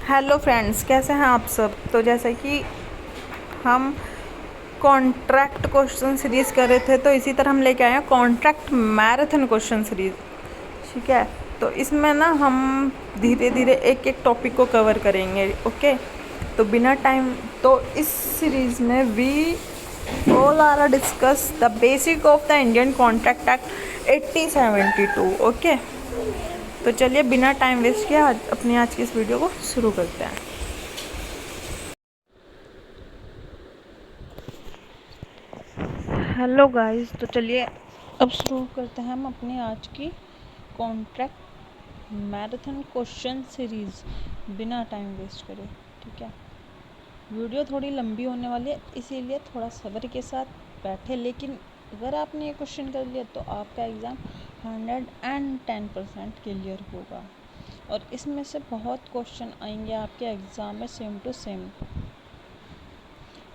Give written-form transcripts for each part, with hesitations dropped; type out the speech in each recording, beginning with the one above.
Hello friends, कैसे हैं आप सब। तो जैसे कि हम कॉन्ट्रैक्ट क्वेश्चन सीरीज़ कर रहे थे, तो इसी तरह हम लेके आए हैं कॉन्ट्रैक्ट मैराथन क्वेश्चन सीरीज़। ठीक है, तो इसमें ना हम धीरे धीरे एक एक टॉपिक को कवर करेंगे। ओके, तो बिना टाइम, तो इस सीरीज़ में we all are discuss the basic of the Indian contract act 1872। Okay, तो चलिए बिना टाइम वेस्ट किए आज की इस वीडियो को शुरू करते हैं। हेलो गाइस, तो चलिए अब शुरू करते हैं हम अपनी आज की कॉन्ट्रैक्ट मैराथन क्वेश्चन सीरीज़ बिना टाइम वेस्ट करे। ठीक है, वीडियो थोड़ी लंबी होने वाली है, इसीलिए थोड़ा सब्र के साथ बैठे। लेकिन अगर आपने ये क्वेश्चन कर लिया तो आपका एग्ज़ाम 110% क्लियर होगा, और इसमें से बहुत क्वेश्चन आएंगे आपके एग्ज़ाम में सेम टू सेम।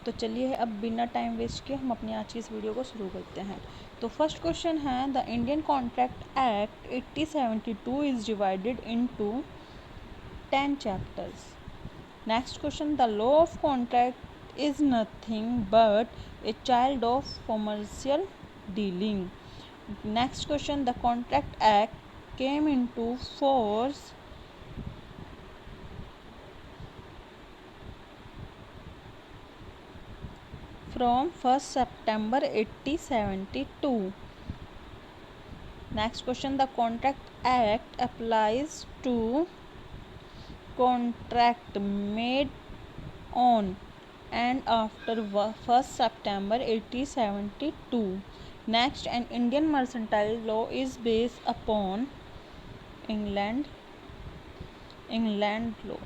तो चलिए अब बिना टाइम वेस्ट किए हम अपनी आज की इस वीडियो को शुरू करते हैं। तो फर्स्ट क्वेश्चन है, the Indian contract act 1872 is divided into 10 chapters. Next question, the law of contract is nothing but a child of commercial dealing. Next question, the contract act came into force from 1st September 1872. Next question, the Contract Act applies to contract made on and after 1st September 1872. Next, an Indian mercantile law is based upon England law.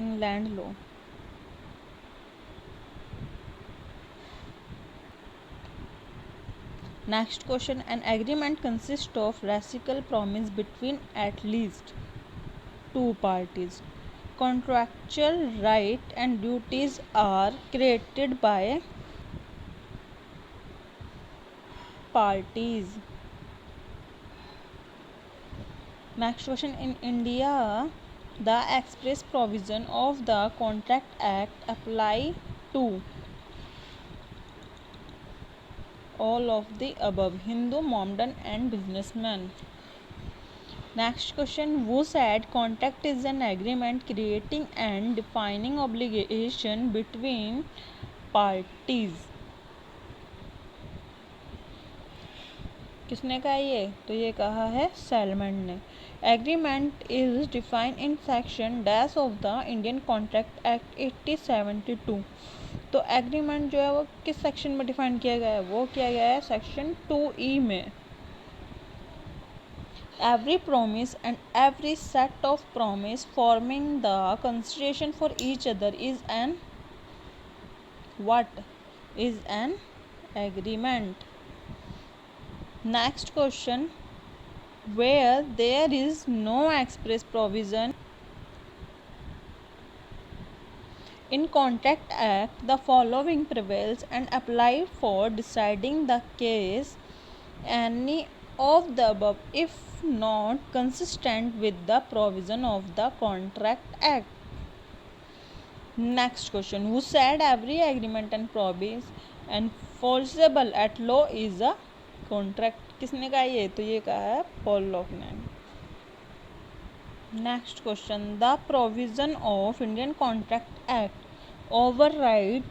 England law. Next question, an agreement consists of reciprocal promise between at least two parties. Contractual rights and duties are created by parties. Next question, in India, the express provision of the Contract Act apply to all of the above: Hindu, Mohammedan and businessmen. Next question, who said contract is an agreement creating and defining obligation between parties? किसने कहा ये? तो ये कहा है salmon ने। Agreement is defined in section dash of the Indian contract act 1872। तो agreement जो है वो किस सेक्शन में डिफाइन किया गया है? वो किया गया है सेक्शन 2E में। Every promise and every set of promise forming the consideration for each other is an what? Is an agreement. Next question, where there is no express provision in Contract Act, the following prevails and apply for deciding the case: any of the above if not consistent with the provision of the Contract Act. Next question, who said every agreement and promise enforceable at law is a contract? किसने कहा ये? तो ये कहा है Paul Lockman. Next question, the provision of Indian contract act override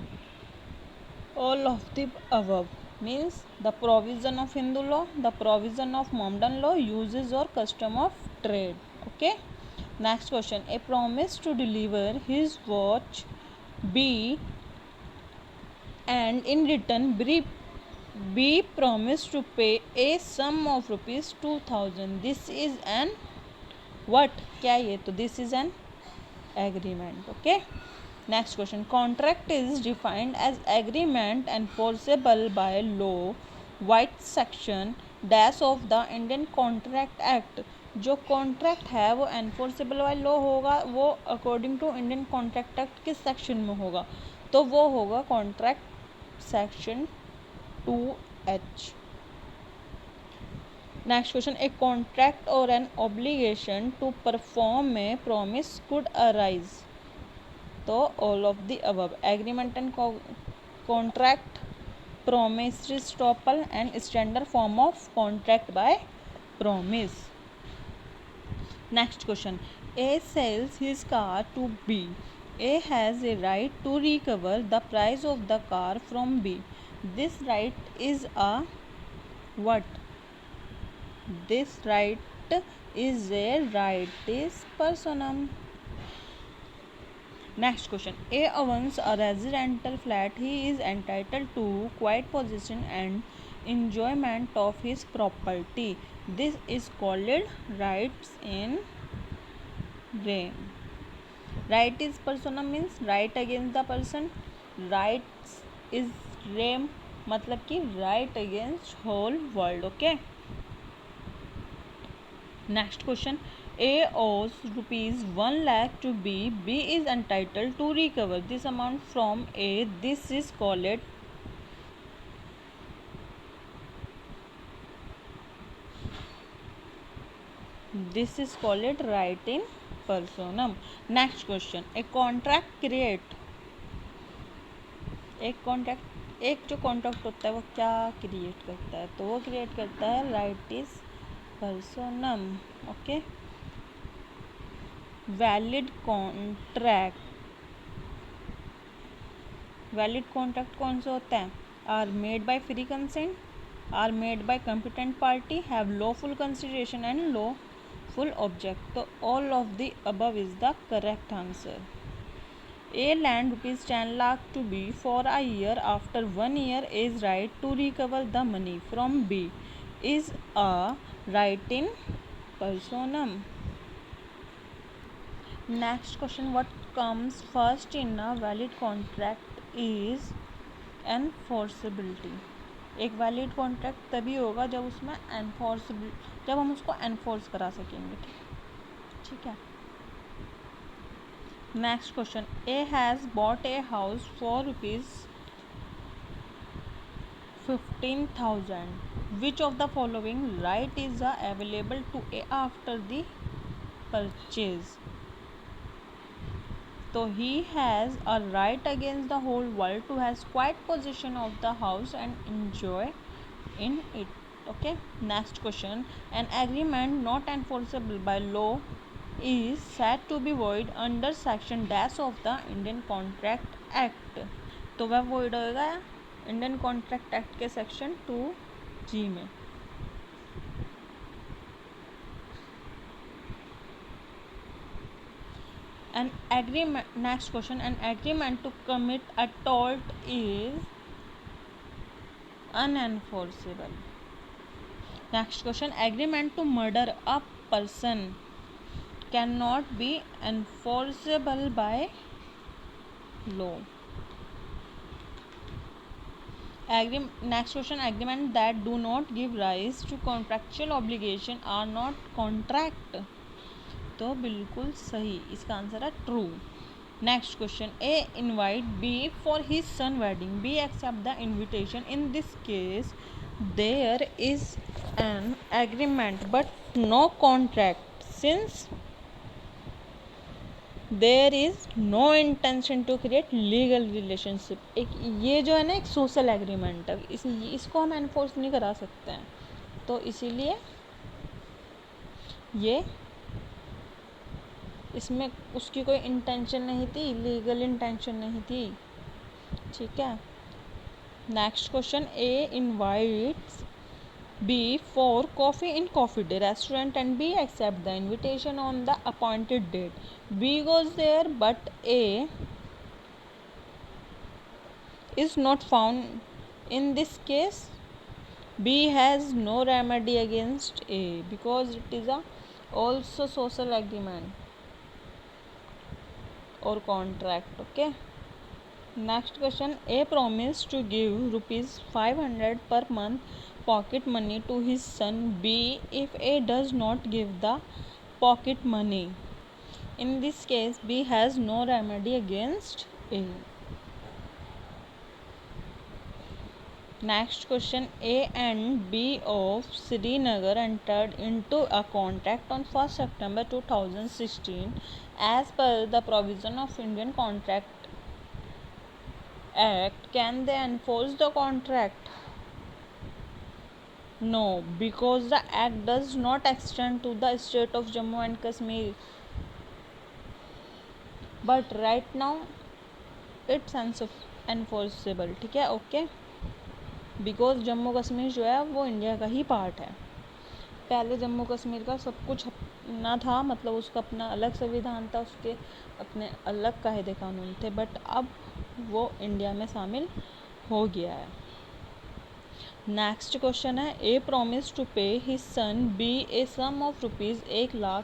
all of the above means the provision of Hindu law, the provision of Mohammedan law, uses or custom of trade. Okay, next question, a promise to deliver his watch B and in return B promised to pay a sum of rupees 2000. This is an what? क्या ये? तो this is an agreement. Okay, next question, contract is defined as agreement enforceable by law white section dash of the Indian Contract Act. जो contract है वो enforceable by law होगा, वो according to Indian contract act किस section में होगा? तो वो होगा contract section 2H। Next question, a contract or an obligation to perform a promise could arise. So all of the above: agreement and contract, promissory estoppel, and standard form of contract by promise. Next question, A sells his car to B. A has a right to recover the price of the car from B. This right is a what? This right is a rightis personam. Next question, A owns a residential flat. He is entitled to quiet possession and enjoyment of his property. This is called rights in rem. Right is personam means right against the person. Rights is rem मतलब कि right against whole world. Okay. Next question, A owes rupees 1 lakh to B. B is entitled to recover this amount from A. This is called right in personam. Next question, a contract create. एक जो contract होता है वो क्या create करता है? तो वो क्रिएट करता है right in personam. Okay. Valid contract कौन सा होता है? Are made by free consent, are made by competent party, have lawful consideration and lawful object. तो all of the above is the correct answer. A lend rupees 10 lakh to B for a year. After 1 year, A's right to recover the money from B is a right in personam. Next question, what comes first in a valid contract is enforceability. एक valid contract तभी होगा जब उसमें जब हम उसको enforce करा सकेंगे. ठीक है. Next question, A has bought a house for rupees 15,000. Which of the following right is available to A after the purchase? So he has a right against the whole world to have quiet possession of the house and enjoy in it. Okay. Next question, an agreement not enforceable by law is said to be void under section dash of the Indian Contract Act. तो वह void होगा Indian contract act के section 2G में. An agreement. Next question, an agreement to commit a tort is unenforceable. Next question, agreement to murder a person cannot be enforceable by law. Next question, agreement that do not give rise to contractual obligation are not contract. तो बिल्कुल सही, इसका answer है true. Next question, A invite B for his son wedding. B accept the invitation. In this case, there is an agreement but no contract since there is no intention to create legal relationship. एक ये जो है ना एक social agreement है, इसको हम enforce नहीं करा सकते हैं. तो इसीलिए ये इसमें उसकी कोई इंटेंशन नहीं थी, लीगल इंटेंशन नहीं थी. ठीक है. Next question, A invites B for coffee in Coffee Day restaurant and B accept the invitation on the appointed date. B goes there but A is not found. In this case, B has no remedy against A because it is a also social agreement or contract. Okay. Next question, A promised to give rupees 500 per month pocket money to his son B if A does not give the pocket money. In this case, B has no remedy against A. Next question, A and B of Srinagar entered into a contract on 1st September 2016 as per the provision of Indian Contract Act. Can they enforce the contract? No, because the act does not extend to the state of Jammu and Kashmir. But right now it's enforceable. ठीक है, okay, because Jammu Kashmir जो है वो India का ही part है। पहले जम्मू कश्मीर का सब कुछ अपना था, मतलब उसका अपना अलग संविधान था, उसके अपने अलग कायदे कानून थे, बट अब वो इंडिया में शामिल हो गया है। नेक्स्ट क्वेश्चन है, A promise to pay his son B a sum of rupees 1,00,000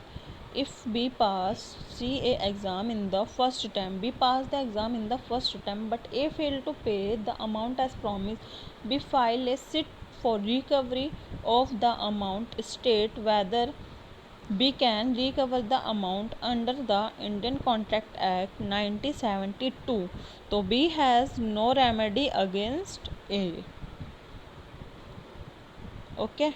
if B pass CA exam in the first attempt. B passed the exam in the first attempt, but A failed to pay the amount as promised. B filed a sit for recovery of the amount. State whether B can recover the amount under the Indian Contract Act 1972. So B has no remedy against A. Okay.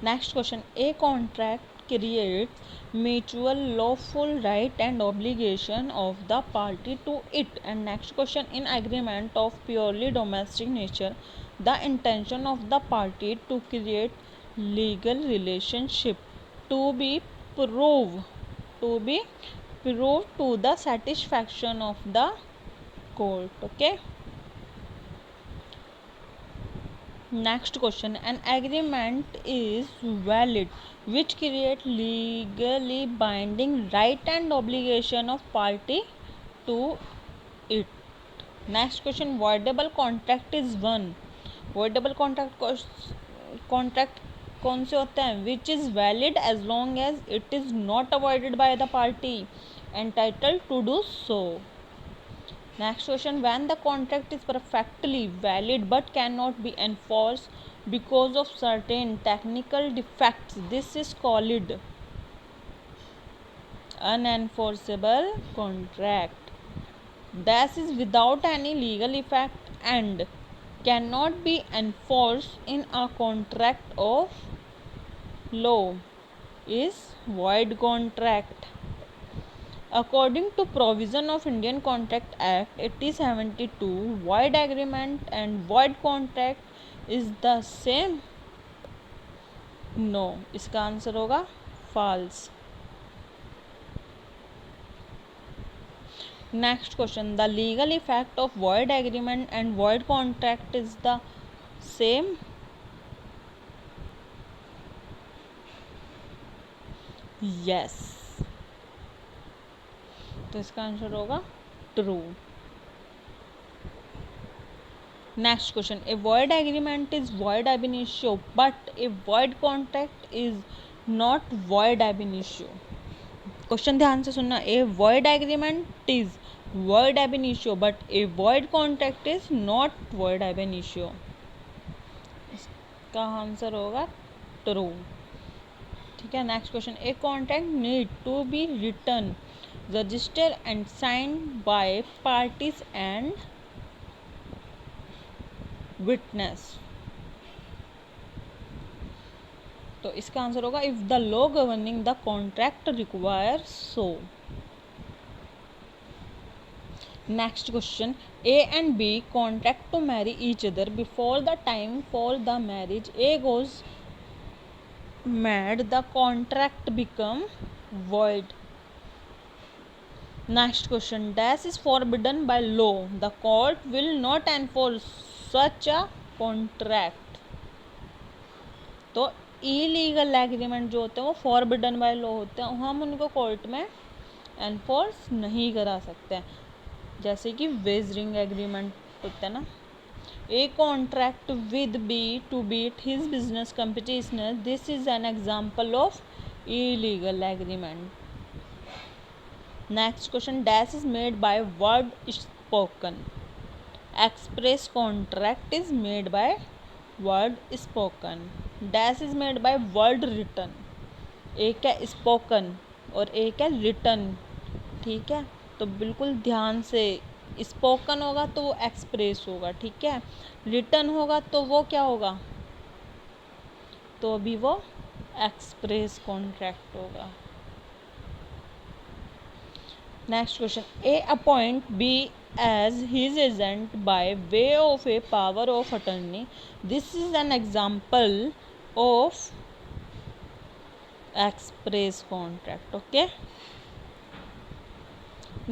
Next question, A contract creates mutual lawful right and obligation of the party to it. And next question, in agreement of purely domestic nature, the intention of the party to create legal relationship to be proved to the satisfaction of the court. Okay. Next question, an agreement is valid which create legally binding right and obligation of party to it. Next question, voidable contract is one. voidable contract कौन से होते हैं? which is valid as long as it is not avoided by the party entitled to do so. Next question, when the contract is perfectly valid but cannot be enforced because of certain technical defects, this is called unenforceable contract. This is without any legal effect and cannot be enforced in a contract of law is void contract. According to provision of Indian Contract Act 1872, void agreement and void contract is the same. No, इसका answer होगा false. Next question, the legal effect of void agreement and void contract is the same. Yes. तो इसका answer होगा true. Next question, a void agreement is void ab initio but a void contract is not void ab initio. Question ध्यान से सुनना, a void agreement is void ab initio but a void contract is not void ab initio. इसका answer होगा true. ठीक है. Next question, a contract need to be written, registered and signed by parties and witness. तो इसका answer होगा if the law governing the contract require so. Next question, A and B contract to marry each other before the time for the marriage A goes mad, the contract become void. Next question, dash is forbidden by law, the court will not enforce such a contract. तो illegal agreement जो होते हैं वो forbidden by law होते हैं, हम उनको court में एनफोर्स नहीं करा सकते हैं. जैसे कि वेजरिंग एग्रीमेंट होता है ना. A contract with B to beat his business competitor, this is an example of illegal agreement. Next question, dash is made by word spoken. Express contract is made by word spoken. Dash is made by word written. एक है spoken और एक है written. ठीक है, तो बिल्कुल ध्यान से स्पोकन होगा तो वो एक्सप्रेस होगा, ठीक है। रिटन होगा तो वो क्या होगा, तो अभी वो एक्सप्रेस कॉन्ट्रैक्ट होगा। Next question, A appoint B as his agent by way of a power of attorney, this is an example of express contract. Okay,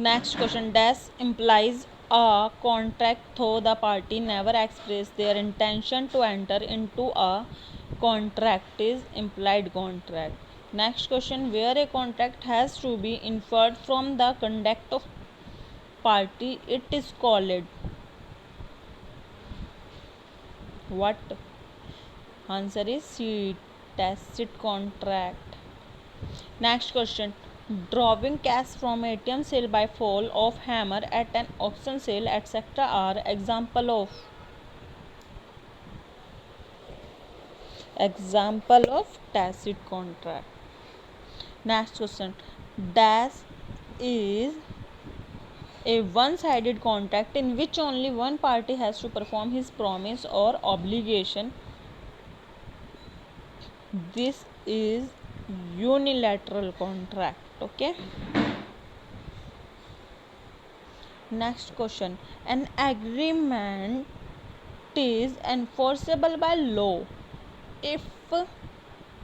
next question, dash implies a contract though the party never express their intention to enter into a contract is implied contract. Next question, where a contract has to be inferred from the conduct of party, it is called what? Answer is C, tacit contract. Next question, drawing cash from ATM sale by fall of hammer at an auction sale etc. are example of tacit contract. Next question, dash is a one-sided contract in which only one party has to perform his promise or obligation. This is unilateral contract. Okay. Next question, an agreement is enforceable by law if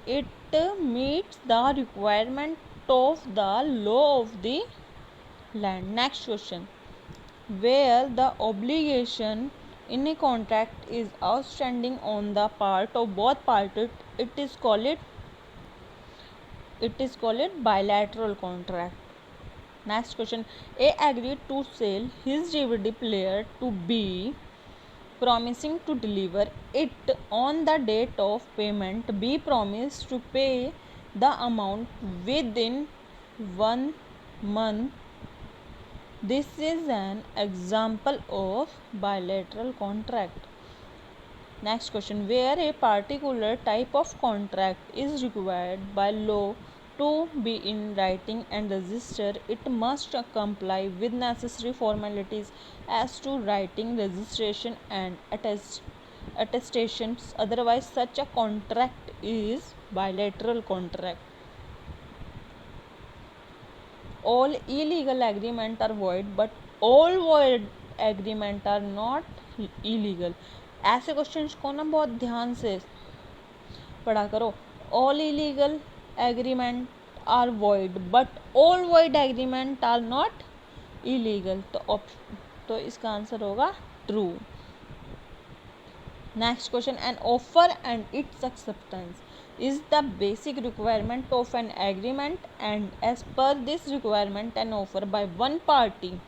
it meets the requirement of the law of the land. Next question, where the obligation in a contract is outstanding on the part of both parties, it is called bilateral contract. Next question, A agreed to sell his DVD player to B, promising to deliver it on the date of payment. B promised to pay the amount within 1 month. This is an example of bilateral contract. Next question, where a particular type of contract is required by law to be in writing and registered, it must comply with necessary formalities as to writing, registration and attestations. Otherwise, such a contract is bilateral contract. All illegal agreements are void, but all void agreements are not illegal. ऐसे questions को ना बहुत ध्यान से पढ़ा करो. All illegal agreement are void, but all void agreement are not illegal. तो इसका आंसर होगा true. Next question, an offer and its acceptance is the basic requirement of an agreement, and as per this requirement, an offer by one party,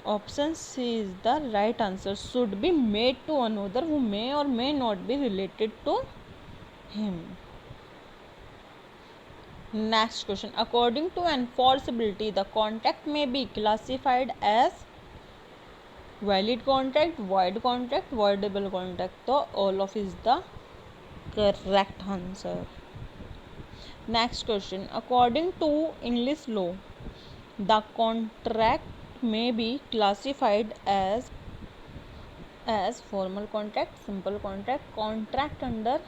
option C is the right answer, should be made to another who may or may not be related to him. Next question, according to enforceability, the contract may be classified as valid contract, void contract, voidable contract. So all of is the correct answer. Next question, according to English law, the contract may be classified as formal contract, simple contract, contract under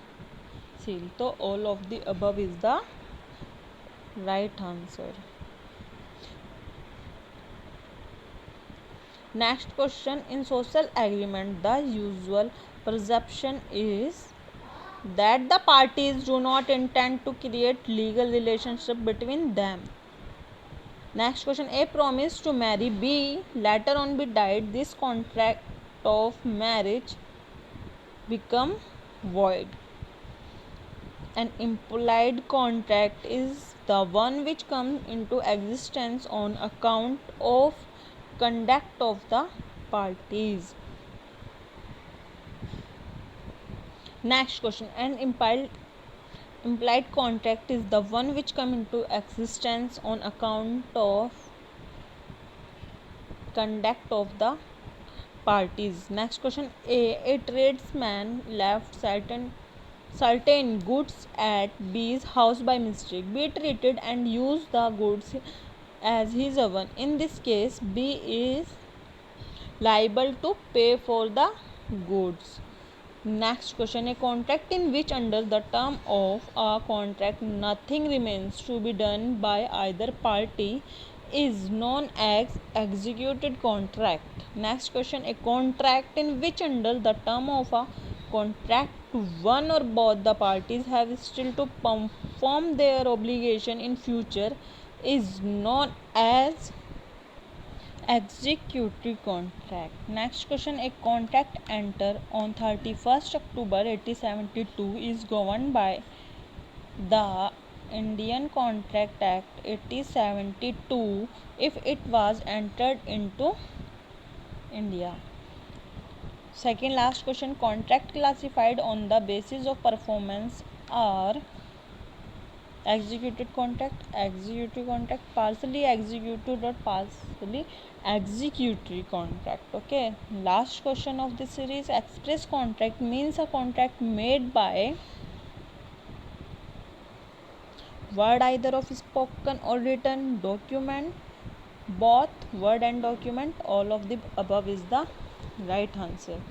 seal. So all of the above is the right answer. Next question, in social agreement, the usual perception is that the parties do not intend to create legal relationship between them. Next question, A promised to marry B, later on B died, this contract of marriage become void. An implied contract is the one which comes into existence on account of conduct of the parties. Next question, an implied contract is the one which comes into existence on account of conduct of the parties. Next question, A tradesman left certain certain goods at B's house by mistake. B treated and used the goods as his own. In this case, B is liable to pay for the goods. Next question, a contract in which under the term of a contract nothing remains to be done by either party is known as executed contract. Next question, a contract in which under the term of a contract one or both the parties have still to perform their obligation in future is known as executory contract. Next question, a contract entered on 31st October 1872 is governed by the Indian Contract Act 1872 if it was entered into India. Second last question, contract classified on the basis of performance are executed contract, executory contract, partially executed or partially executory contract. Okay, last question of this series, express contract means a contract made by word either of spoken or written document, both word and document, all of the above is the right answer.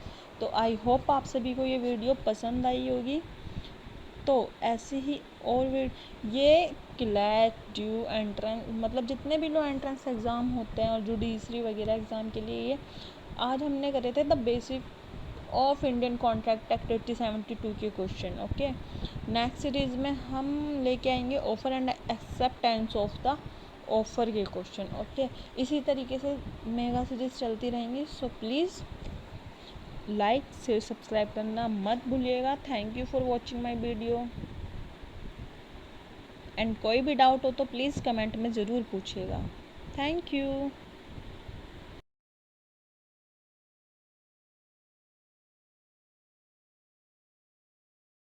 तो I hope आप सभी को ये video पसंद आई होगी. तो ऐसे ही और ये क्लैट ड्यू एंट्रेंस मतलब जितने भी लो एंट्रेंस एग्ज़ाम होते हैं और जुडिशरी वगैरह एग्ज़ाम के लिए ये आज हमने करे थे the basic of Indian contract act 1872 के क्वेश्चन. ओके, नेक्स्ट सीरीज़ में हम लेके आएंगे offer and acceptance of the offer के क्वेश्चन. ओके, इसी तरीके से मेगा सीरीज़ चलती रहेंगी. So please like share subscribe करना मत भूलिएगा. Thank you for watching my video. And कोई भी डाउट हो तो प्लीज़ कमेंट में ज़रूर पूछिएगा. Thank you.